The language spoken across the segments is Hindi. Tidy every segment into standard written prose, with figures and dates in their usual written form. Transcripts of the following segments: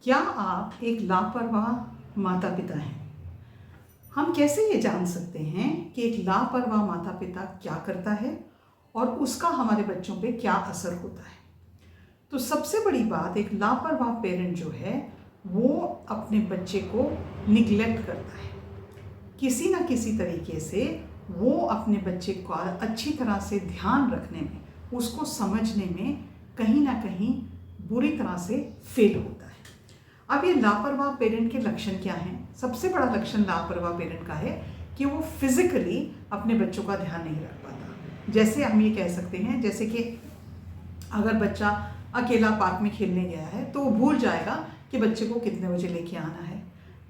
क्या आप एक लापरवाह माता पिता हैं? हम कैसे ये जान सकते हैं कि एक लापरवाह माता पिता क्या करता है और उसका हमारे बच्चों पे क्या असर होता है? तो सबसे बड़ी बात, एक लापरवाह पेरेंट जो है वो अपने बच्चे को निग्लेक्ट करता है। किसी ना किसी तरीके से वो अपने बच्चे का अच्छी तरह से ध्यान रखने में, उसको समझने में कहीं ना कहीं बुरी तरह से फेल होता है। अब ये लापरवाह पेरेंट के लक्षण क्या हैं? सबसे बड़ा लक्षण लापरवाह पेरेंट का है कि वो फिजिकली अपने बच्चों का ध्यान नहीं रख पाता। जैसे हम ये कह सकते हैं, जैसे कि अगर बच्चा अकेला पार्क में खेलने गया है तो वो भूल जाएगा कि बच्चे को कितने बजे लेके आना है।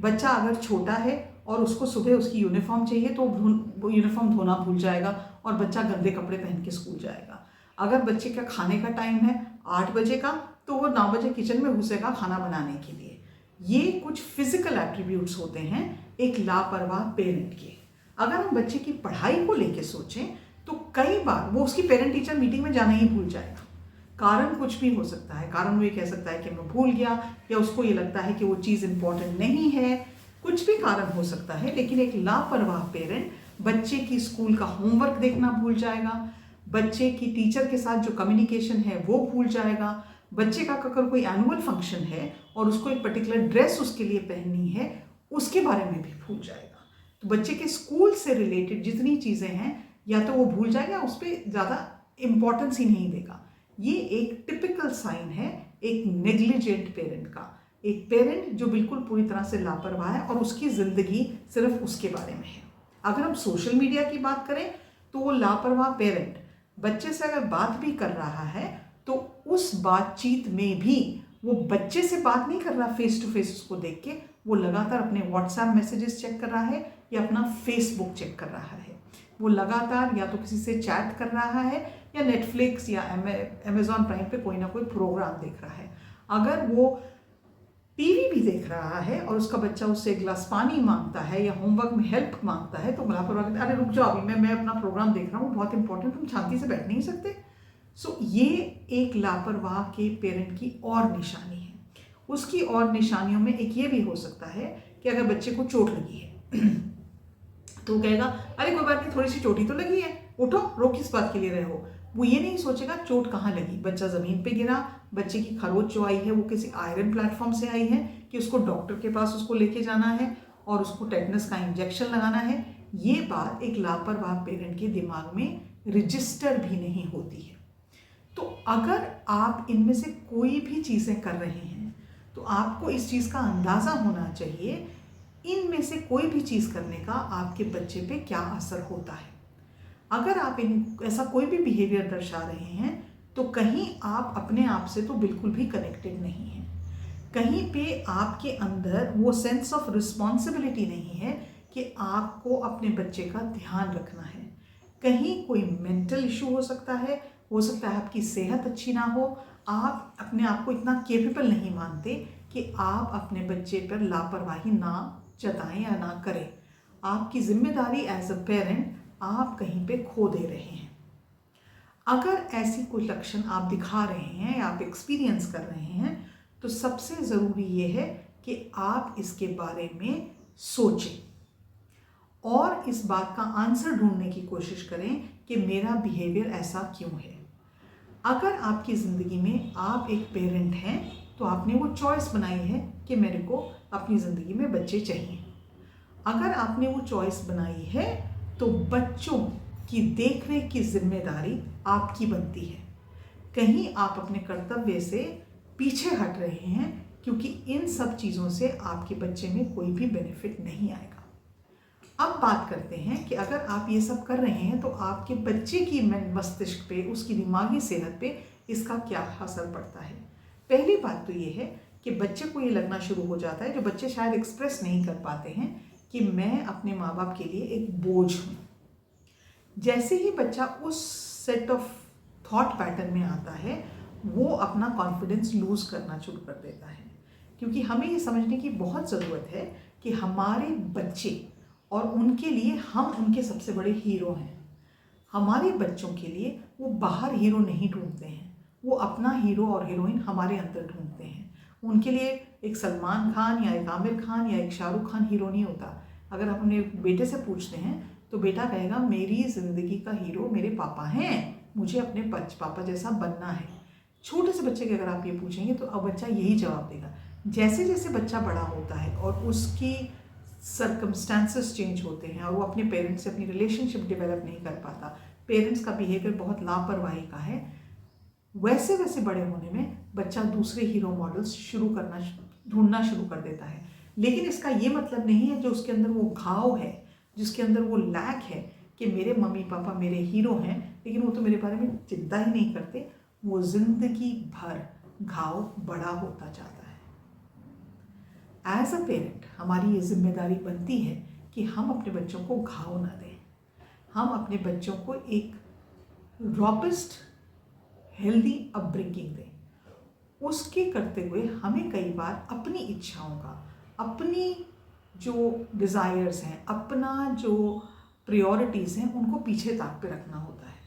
बच्चा अगर छोटा है और उसको सुबह उसकी यूनिफॉर्म चाहिए तो वो यूनिफॉर्म धोना भूल जाएगा और बच्चा गंदे कपड़े पहन के स्कूल जाएगा। अगर बच्चे का खाने का टाइम है 8 बजे का तो वो 9 बजे किचन में घुसेगा खाना बनाने के लिए। ये कुछ फिजिकल एट्रीब्यूट्स होते हैं एक लापरवाह पेरेंट के। अगर हम बच्चे की पढ़ाई को लेके सोचें तो कई बार वो उसकी पेरेंट टीचर मीटिंग में जाना ही भूल जाएगा। कारण कुछ भी हो सकता है, कारण वो ये कह सकता है कि मैं भूल गया, या उसको ये लगता है कि वो चीज़ इंपॉर्टेंट नहीं है, कुछ भी कारण हो सकता है। लेकिन एक लापरवाह पेरेंट बच्चे की स्कूल का होमवर्क देखना भूल जाएगा, बच्चे की टीचर के साथ जो कम्युनिकेशन है वो भूल जाएगा, बच्चे का अगर कोई एनुअल फंक्शन है और उसको एक पर्टिकुलर ड्रेस उसके लिए पहननी है उसके बारे में भी भूल जाएगा। तो बच्चे के स्कूल से रिलेटेड जितनी चीज़ें हैं या तो वो भूल जाएगा, उस पर ज़्यादा इम्पोर्टेंस ही नहीं देगा। ये एक टिपिकल साइन है एक नेग्लिजेंट पेरेंट का, एक पेरेंट जो बिल्कुल पूरी तरह से लापरवाह है और उसकी ज़िंदगी सिर्फ उसके बारे में है। अगर हम सोशल मीडिया की बात करें तो वो लापरवाह पेरेंट बच्चे से अगर बात भी कर रहा है तो उस बातचीत में भी वो बच्चे से बात नहीं कर रहा फेस टू फेस उसको देख के, वो लगातार अपने व्हाट्सएप मैसेजेस चेक कर रहा है या अपना फेसबुक चेक कर रहा है। वो लगातार या तो किसी से चैट कर रहा है या नेटफ्लिक्स या अमेजॉन प्राइम पे कोई ना कोई प्रोग्राम देख रहा है। अगर वो टीवी भी देख रहा है और उसका बच्चा उससे एक गिलास पानी मांगता है या होमवर्क में हेल्प मांगता है तो लापरवाह कहते अरे रुक जाओ, अभी मैं अपना प्रोग्राम देख रहा हूँ, बहुत इंपॉर्टेंट, तुम शांति से बैठ नहीं सकते। सो ये एक लापरवाह के पेरेंट की और निशानी है। उसकी और निशानियों में एक ये भी हो सकता है कि अगर बच्चे को चोट लगी है तो वो कहेगा अरे कोई बात नहीं, थोड़ी सी चोटी तो लगी है, उठो, रो किस बात के लिए रहे हो। वो ये नहीं सोचेगा चोट कहाँ लगी। बच्चा ज़मीन पे गिरा, बच्चे की खरोच जो आई है वो किसी आयरन प्लेटफॉर्म से आई है कि उसको डॉक्टर के पास उसको लेके जाना है और उसको टेटनस का इंजेक्शन लगाना है। ये बात एक लापरवाह पेरेंट के दिमाग में रजिस्टर भी नहीं होती है। तो अगर आप इनमें से कोई भी चीज़ें कर रहे हैं तो आपको इस चीज़ का अंदाज़ा होना चाहिए इनमें से कोई भी चीज़ करने का आपके बच्चे पे क्या असर होता है। अगर आप ऐसा कोई भी बिहेवियर दर्शा रहे हैं तो कहीं आप अपने आप से तो बिल्कुल भी कनेक्टेड नहीं हैं। कहीं पे आपके अंदर वो सेंस ऑफ रिस्पॉन्सिबिलिटी नहीं है कि आपको अपने बच्चे का ध्यान रखना है। कहीं कोई मेंटल इशू हो सकता है आपकी सेहत अच्छी ना हो, आप अपने आप को इतना केपेबल नहीं मानते कि आप अपने बच्चे पर लापरवाही ना जताएं या ना करें। आपकी जिम्मेदारी एज अ पेरेंट आप कहीं पे खो दे रहे हैं। अगर ऐसी कोई लक्षण आप दिखा रहे हैं या आप एक्सपीरियंस कर रहे हैं तो सबसे ज़रूरी ये है कि आप इसके बारे में सोचें और इस बात का आंसर ढूंढने की कोशिश करें कि मेरा बिहेवियर ऐसा क्यों है। अगर आपकी ज़िंदगी में आप एक पेरेंट हैं तो आपने वो चॉइस बनाई है कि मेरे को अपनी ज़िंदगी में बच्चे चाहिए। अगर आपने वो चॉइस बनाई है तो बच्चों की देखरेख की जिम्मेदारी आपकी बनती है। कहीं आप अपने कर्तव्य से पीछे हट रहे हैं क्योंकि इन सब चीज़ों से आपके बच्चे में कोई भी बेनिफिट नहीं आएगा। अब बात करते हैं कि अगर आप ये सब कर रहे हैं तो आपके बच्चे की मस्तिष्क पे, उसकी दिमागी सेहत पे इसका क्या असर पड़ता है। पहली बात तो ये है कि बच्चे को ये लगना शुरू हो जाता है, जो बच्चे शायद एक्सप्रेस नहीं कर पाते हैं, कि मैं अपने माँ बाप के लिए एक बोझ हूँ। जैसे ही बच्चा उस सेट ऑफ थॉट पैटर्न में आता है वो अपना कॉन्फिडेंस लूज करना शुरू कर देता है। क्योंकि हमें ये समझने की बहुत ज़रूरत है कि हमारे बच्चे और उनके लिए हम उनके सबसे बड़े हीरो हैं। हमारे बच्चों के लिए वो बाहर हीरो नहीं ढूंढते हैं, वो अपना हीरो और हीरोइन हमारे अंदर ढूंढते हैं। उनके लिए एक सलमान खान या एक आमिर खान या एक शाहरुख खान हीरो नहीं होता। अगर आप अपने बेटे से पूछते हैं तो बेटा कहेगा मेरी ज़िंदगी का हीरो मेरे पापा हैं, मुझे अपने पापा जैसा बनना है। छोटे से बच्चे के अगर आप ये पूछेंगे तो अब बच्चा यही जवाब देगा। जैसे जैसे बच्चा बड़ा होता है और उसकी सर्कमस्टांसेस चेंज होते हैं और वो अपने पेरेंट्स से अपनी रिलेशनशिप डेवलप नहीं कर पाता, पेरेंट्स का बिहेवियर बहुत लापरवाही का है, वैसे वैसे बड़े होने में बच्चा दूसरे हीरो मॉडल्स ढूंढना शुरू कर देता है। लेकिन इसका ये मतलब नहीं है जो उसके अंदर वो घाव है, जिसके अंदर वो लैक है कि मेरे मम्मी पापा मेरे हीरो हैं लेकिन वो तो मेरे बारे में चिंता ही नहीं करते, वो जिंदगी भर घाव बड़ा होता जाता है। एज अ पेरेंट हमारी ये जिम्मेदारी बनती है कि हम अपने बच्चों को घाव ना दें, हम अपने बच्चों को एक रॉबस्ट हेल्दी अपब्रिंगिंग दें। उसके करते हुए हमें कई बार अपनी इच्छाओं का, अपनी जो डिज़ायर्स हैं, अपना जो प्रायोरिटीज़ हैं, उनको पीछे ताक पे रखना होता है।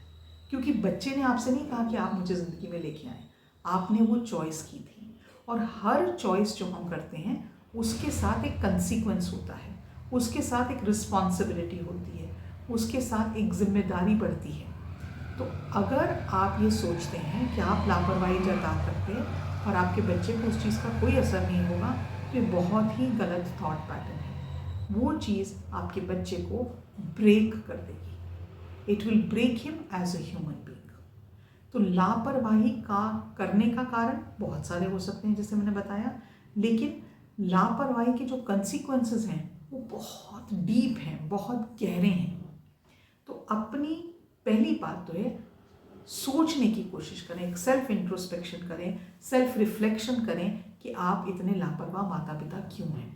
क्योंकि बच्चे ने आपसे नहीं कहा कि आप मुझे ज़िंदगी में लेके आए, आपने वो चॉइस की थी। और हर चॉइस जो हम करते हैं उसके साथ एक कंसीक्वेंस होता है, उसके साथ एक रिस्पॉन्सिबिलिटी होती है, उसके साथ एक जिम्मेदारी बढ़ती है। तो अगर आप ये सोचते हैं कि आप लापरवाही जता सकते हैं और आपके बच्चे को उस चीज़ का कोई असर नहीं होगा, तो ये बहुत ही गलत थॉट पैटर्न है। वो चीज़ आपके बच्चे को ब्रेक कर देगी, it will break him as a human being. तो लापरवाही का करने का कारण बहुत सारे हो सकते हैं जैसे मैंने बताया, लेकिन लापरवाही के जो कंसिक्वेंसेस हैं वो बहुत डीप हैं, बहुत गहरे हैं। तो अपनी पहली बात तो है सोचने की कोशिश करें, एक सेल्फ इंट्रोस्पेक्शन करें, सेल्फ रिफ्लेक्शन करें कि आप इतने लापरवाह माता पिता क्यों हैं।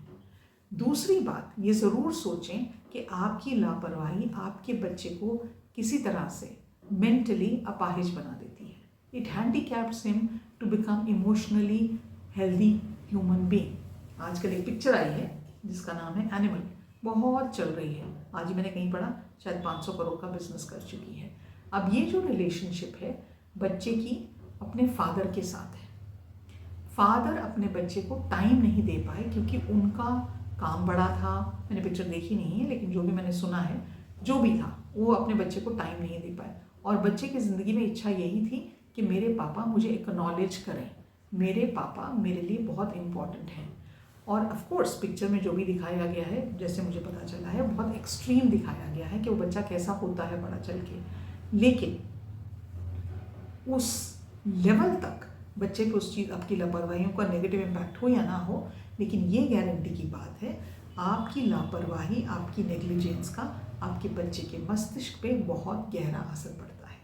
दूसरी बात ये ज़रूर सोचें कि आपकी लापरवाही आपके बच्चे को किसी तरह से मेंटली अपाहिज बना देती है। It handicaps him to become emotionally healthy human being. आजकल एक पिक्चर आई है जिसका नाम है एनिमल, बहुत चल रही है, आज ही मैंने कहीं पढ़ा शायद 500 करोड़ का बिजनेस कर चुकी है। अब ये जो रिलेशनशिप है बच्चे की अपने फादर के साथ है, फादर अपने बच्चे को टाइम नहीं दे पाए क्योंकि उनका काम बड़ा था। मैंने पिक्चर देखी नहीं है लेकिन जो भी मैंने सुना है, जो भी था, वो अपने बच्चे को टाइम नहीं दे पाए। और बच्चे की ज़िंदगी में इच्छा यही थी कि मेरे पापा मुझे एक्नॉलेज करें, मेरे पापा मेरे लिए बहुत इम्पॉर्टेंट हैं। और ऑफ कोर्स पिक्चर में जो भी दिखाया गया है, जैसे मुझे पता चला है, बहुत एक्सट्रीम दिखाया गया है कि वो बच्चा कैसा होता है बड़ा चल के। लेकिन उस लेवल तक बच्चे को उस चीज़, आपकी लापरवाहियों का नेगेटिव इम्पैक्ट हो या ना हो, लेकिन ये गारंटी की बात है आपकी लापरवाही, आपकी नेग्लिजेंस का आपके बच्चे के मस्तिष्क पे बहुत गहरा असर पड़ता है।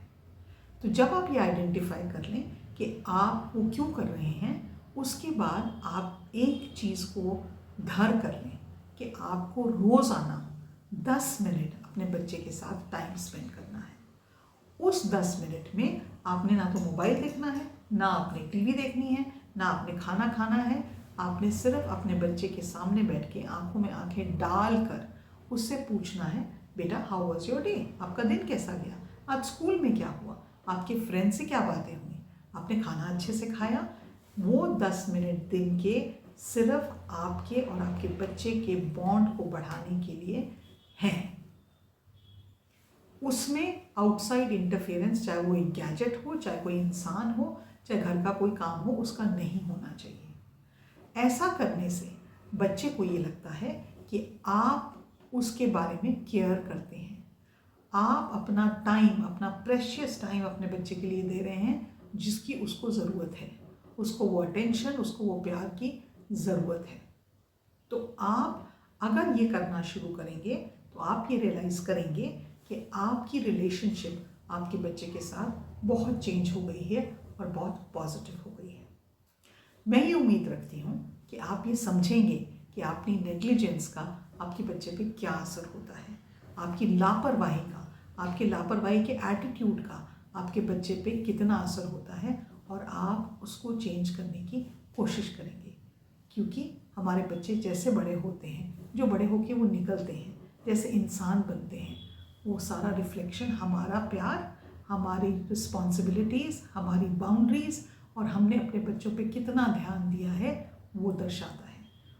तो जब आप ये आइडेंटिफाई कर लें कि आप वो क्यों कर रहे हैं, उसके बाद आप एक चीज़ को धर कर लें कि आपको रोज़ाना 10 मिनट अपने बच्चे के साथ टाइम स्पेंड करना है। उस 10 मिनट में आपने ना तो मोबाइल देखना है, ना आपने टीवी देखनी है, ना आपने खाना खाना है। आपने सिर्फ अपने बच्चे के सामने बैठ के आंखों में आंखें डालकर उससे पूछना है, बेटा हाउ वाज योर डे, आपका दिन कैसा गया, आज स्कूल में क्या हुआ, आपके फ्रेंड से क्या बातें हुई, आपने खाना अच्छे से खाया। वो 10 मिनट दिन के सिर्फ आपके और आपके बच्चे के बॉन्ड को बढ़ाने के लिए हैं। उसमें आउटसाइड इंटरफेरेंस, चाहे वो एक गैजेट हो, चाहे कोई इंसान हो, चाहे घर का कोई काम हो, उसका नहीं होना चाहिए। ऐसा करने से बच्चे को ये लगता है कि आप उसके बारे में केयर करते हैं, आप अपना टाइम, अपना प्रेशियस टाइम अपने बच्चे के लिए दे रहे हैं जिसकी उसको ज़रूरत है, उसको वो अटेंशन, उसको वो प्यार की ज़रूरत है। तो आप अगर ये करना शुरू करेंगे तो आप ये रियलाइज़ करेंगे कि आपकी रिलेशनशिप आपके बच्चे के साथ बहुत चेंज हो गई है और बहुत पॉजिटिव हो गई है। मैं ये उम्मीद रखती हूँ कि आप ये समझेंगे कि आपकी नेग्लिजेंस का आपके बच्चे पे क्या असर होता है, आपकी लापरवाही का, आपके लापरवाही के एटीट्यूड का आपके बच्चे पे कितना असर होता है, और आप उसको चेंज करने की कोशिश करेंगे। क्योंकि हमारे बच्चे जैसे बड़े होते हैं, जो बड़े होके वो निकलते हैं, जैसे इंसान बनते हैं, वो सारा रिफ्लेक्शन हमारा प्यार, हमारी रिस्पॉन्सिबिलिटीज़, हमारी बाउंड्रीज़ और हमने अपने बच्चों पे कितना ध्यान दिया है वो दर्शाता है।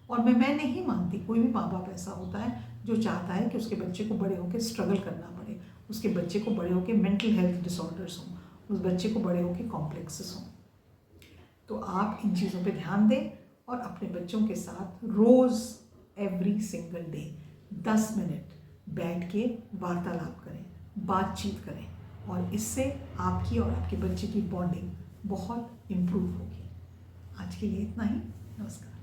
और मैं नहीं मानती कोई भी माँ बाप ऐसा होता है जो चाहता है कि उसके बच्चे को बड़े होकर स्ट्रगल करना पड़े, उसके बच्चे को बड़े होकर मेंटल हेल्थ डिसऑर्डर्स हों, उस बच्चे को बड़े होकर कॉम्प्लेक्सेस हों। तो आप इन चीज़ों पे ध्यान दें और अपने बच्चों के साथ रोज़ एवरी सिंगल डे 10 मिनट बैठ के वार्तालाप करें, बातचीत करें, और इससे आपकी और आपके बच्चे की बॉन्डिंग बहुत इम्प्रूव होगी। आज के लिए इतना ही। नमस्कार।